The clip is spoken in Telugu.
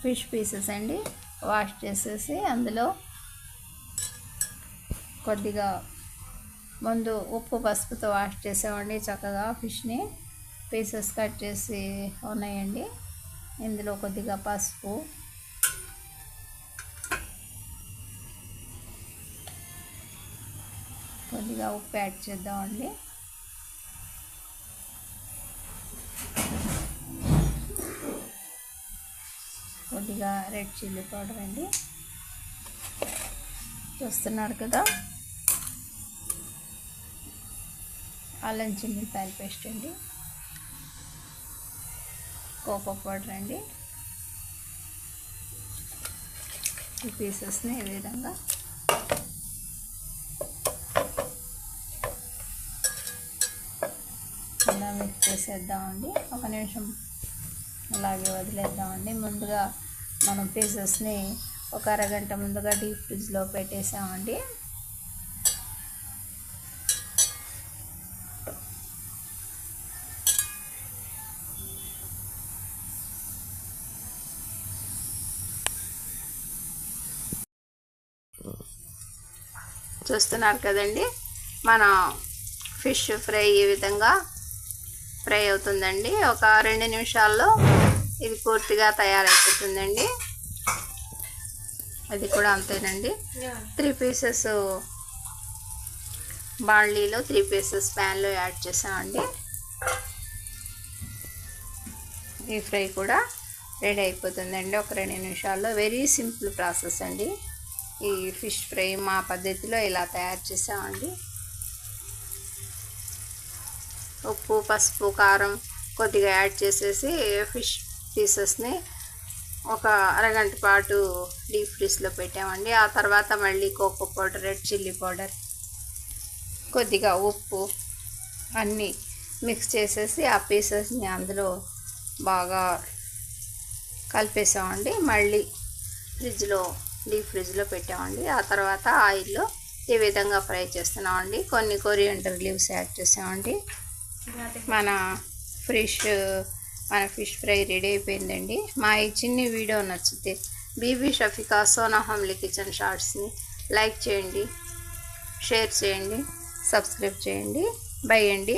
ఫిష్ పీసెస్ అండి వాష్ చేసేసి అందులో కొద్దిగా ముందు ఉప్పు పసుపుతో వాష్ చేసామండి చక్కగా ఫిష్ని పీసెస్ కట్ చేసి ఉన్నాయండి. ఇందులో కొద్దిగా పసుపు, కొద్దిగా ఉప్పు యాడ్ చేద్దామండి. కొద్దిగా రెడ్ చిల్లీ పౌడర్ అండి, చూస్తున్నారు కదా. అల్లం చిల్లిపాయల పేస్ట్ అండి, కోకో పౌడర్ అండి. ఈ పీసెస్ని ఈ విధంగా ఇలా మిక్స్ చేసేద్దామండి. ఒక నిమిషం అలాగే వదిలేద్దామండి. ముందుగా మనం పీసెస్ని ఒక అరగంట ముందుగా డీప్ ఫ్రిడ్జ్లో పెట్టేసామండి. చూస్తున్నారు కదండి, మన ఫిష్ ఫ్రై ఈ విధంగా ఫ్రై అవుతుందండి. ఒక 2 నిమిషాల్లో ఇది పూర్తిగా తయారైపోతుందండి. అది కూడా అంతేనండి. 3 పీసెస్ బాండ్లీలో 3 పీసెస్ ప్యాన్లో యాడ్ చేసామండి. ఈ ఫ్రై కూడా రెడీ అయిపోతుందండి ఒక 2 నిమిషాల్లో. వెరీ సింపుల్ ప్రాసెస్ అండి. ఈ ఫిష్ ఫ్రై మా పద్ధతిలో ఇలా తయారు చేసామండి. ఉప్పు, పసుపు, కారం కొద్దిగా యాడ్ చేసేసి ఫిష్ పీసెస్ని ఒక అరగంట పాటు డీప్ ఫ్రిడ్జ్లో పెట్టామండి. ఆ తర్వాత మళ్ళీ cocoa powder, red chilli powder, కొద్దిగా ఉప్పు అన్నీ మిక్స్ చేసేసి ఆ పీసెస్ని అందులో బాగా కలిపేసామండి. మళ్ళీ డీప్ ఫ్రిడ్జ్లో పెట్టామండి. ఆ తర్వాత ఆయిల్లో ఈ విధంగా ఫ్రై చేస్తున్నామండి. కొన్ని కొరియాండర్ లీవ్స్ యాడ్ చేసామండి. మన ఫిష్ ఫ్రై రెడీ అయిపోయిందండి. మా ఈ చిన్ని వీడియో నచ్చితే బీబీ షఫికా సోనా హమ్లీ కిచెన్ షార్ట్స్ని లైక్ చేయండి, షేర్ చేయండి, సబ్స్క్రైబ్ చేయండి. బై అండి.